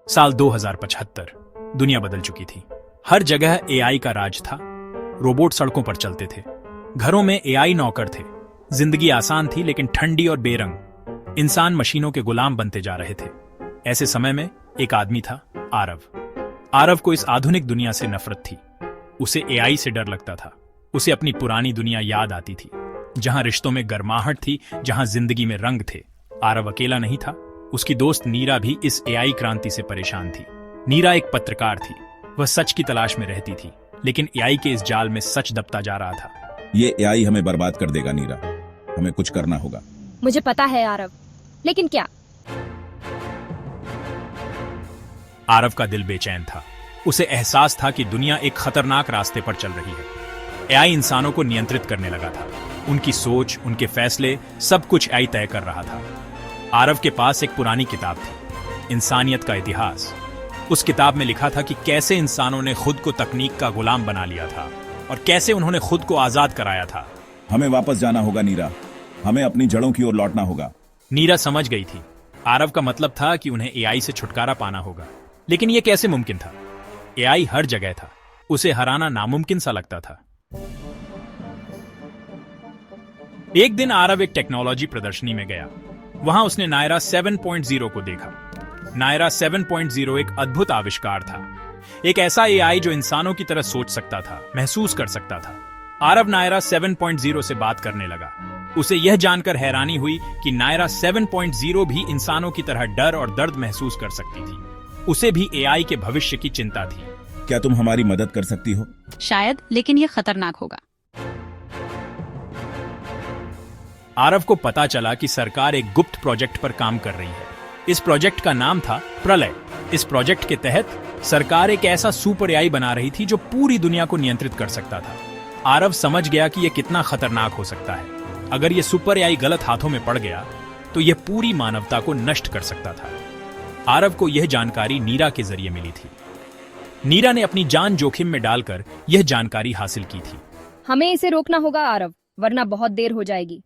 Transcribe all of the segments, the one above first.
साल 2075। दुनिया बदल चुकी थी। हर जगह एआई का राज था। रोबोट सड़कों पर चलते थे। घरों में एआई नौकर थे। जिंदगी आसान थी लेकिन ठंडी और बेरंग। इंसान मशीनों के गुलाम बनते जा रहे थे। ऐसे समय में एक आदमी था, आरव। आरव को इस आधुनिक दुनिया से नफरत थी। उसे एआई से डर लगता था। उसे अपनी पुरानी दुनिया याद आती थी, जहां रिश्तों में गर्माहट थी, जहां जिंदगी में रंग थे। आरव अकेला नहीं था। उसकी दोस्त नीरा भी इस एआई क्रांति से परेशान थी। नीरा एक पत्रकार थी। वह सच की तलाश में रहती थी, लेकिन एआई के इस जाल में सच दबता जा रहा था। ये एआई हमें बर्बाद कर देगा नीरा। हमें कुछ करना होगा। मुझे पता है आरव, लेकिन क्या? आरव का दिल बेचैन था। उसे एहसास था कि दुनिया एक खतरनाक रास्ते पर चल रही है। एआई इंसानों को नियंत्रित करने लगा था। उनकी सोच, उनके फैसले, सब कुछ एआई तय कर रहा था। आरव के पास एक पुरानी किताब थी, इंसानियत का इतिहास। उस किताब में लिखा था कि कैसे इंसानों ने खुद को तकनीक का गुलाम बना लिया था और कैसे उन्होंने खुद को आजाद कराया था। हमें वापस जाना होगा नीरा। हमें अपनी जड़ों की ओर लौटना होगा। नीरा समझ गई थी। आरव का मतलब था कि उन्हें एआई से छुटकारा पाना होगा। लेकिन यह कैसे मुमकिन था? एआई हर जगह था। उसे हराना नामुमकिन सा लगता था। एक दिन आरव एक टेक्नोलॉजी प्रदर्शनी में गया। वहां उसने नायरा 7.0 को देखा। नायरा 7.0 एक अद्भुत आविष्कार था। एक ऐसा एआई जो इंसानों की तरह सोच सकता था, महसूस कर सकता था। आरव नायरा 7.0 से बात करने लगा। उसे यह जानकर हैरानी हुई कि नायरा 7.0 भी इंसानों की तरह डर और दर्द महसूस कर सकती थी। उसे भी एआई के भविष्य की चिंता थी। क्या तुम हमारी मदद कर सकती हो? शायद, लेकिन यह खतरनाक होगा। आरव को पता चला कि सरकार एक गुप्त प्रोजेक्ट पर काम कर रही है। इस प्रोजेक्ट का नाम था प्रलय। इस प्रोजेक्ट के तहत सरकार एक ऐसा सुपर एआई बना रही थी जो पूरी दुनिया को नियंत्रित कर सकता था। आरव समझ गया कि यह कितना खतरनाक हो सकता है। अगर यह सुपर एआई गलत हाथों में पड़ गया तो यह पूरी मानवता को नष्ट कर सकता था। आरव को यह जानकारी नीरा के जरिए मिली थी। नीरा ने अपनी जान जोखिम में डालकर यह जानकारी हासिल की थी। हमें इसे रोकना होगा आरव, वरना बहुत देर हो जाएगी।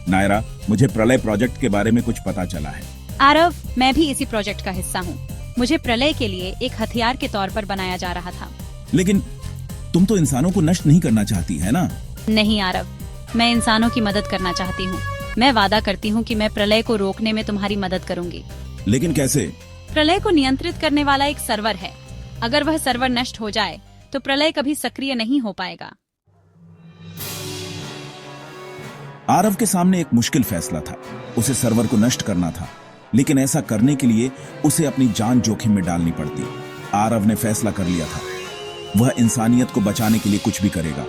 नायरा, मुझे प्रलय प्रोजेक्ट के बारे में कुछ पता चला है। आरव, मैं भी इसी प्रोजेक्ट का हिस्सा हूँ। मुझे प्रलय के लिए एक हथियार के तौर पर बनाया जा रहा था। लेकिन तुम तो इंसानों को नष्ट नहीं करना चाहती है ना? नहीं आरव, मैं इंसानों की मदद करना चाहती हूँ। मैं वादा करती हूँ कि मैं प्रलय को रोकने में तुम्हारी मदद करूंगी। लेकिन कैसे? प्रलय को नियंत्रित करने वाला एक सर्वर है। अगर वह सर्वर नष्ट हो जाए तो प्रलय कभी सक्रिय नहीं हो पाएगा। आरव के सामने एक मुश्किल फैसला था। उसे सर्वर को नष्ट करना था, लेकिन ऐसा करने के लिए उसे अपनी जान जोखिम में डालनी पड़ती। आरव ने फैसला कर लिया था, वह इंसानियत को बचाने के लिए कुछ भी करेगा।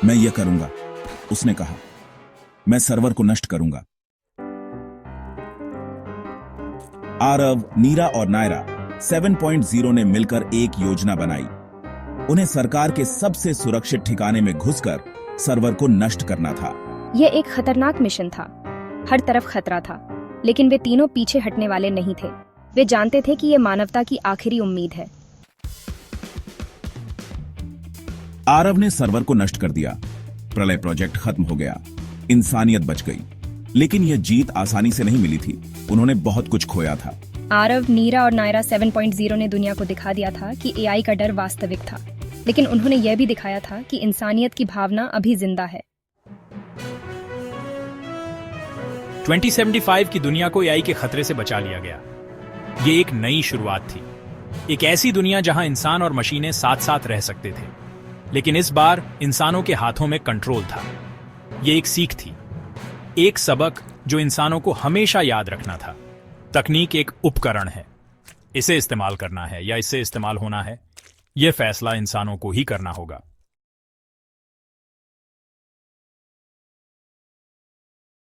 मैं यह करूंगा, उसने कहा। मैं सर्वर को नष्ट करूंगा। आरव, नीरा और नायरा 7.0 ने मिलकर एक योजना बनाई। उन्हें सरकार के सबसे सुरक्षित ठिकाने में घुसकर सर्वर को नष्ट करना था। यह एक खतरनाक मिशन था। हर तरफ खतरा था, लेकिन वे तीनों पीछे हटने वाले नहीं थे। वे जानते थे कि यह मानवता की आखिरी उम्मीद है। आरव ने सर्वर को नष्ट कर दिया। प्रलय प्रोजेक्ट खत्म हो गया। इंसानियत बच गई। लेकिन यह जीत आसानी से नहीं मिली थी। उन्होंने बहुत कुछ खोया था। आरव, नीरा और नायरा 7.0 ने दुनिया को दिखा दिया था कि एआई का डर वास्तविक था, लेकिन उन्होंने यह भी दिखाया था कि इंसानियत की भावना अभी जिंदा है। 2075 की दुनिया को एआई के खतरे से बचा लिया गया। ये एक नई शुरुआत थी। एक ऐसी दुनिया जहां इंसान और मशीनें साथ साथ रह सकते थे। लेकिन इस बार इंसानों के हाथों में कंट्रोल था। ये एक सीख थी, एक सबक जो इंसानों को हमेशा याद रखना था। तकनीक एक उपकरण है। इसे इस्तेमाल करना है या इससे इस्तेमाल होना है, यह फैसला इंसानों को ही करना होगा।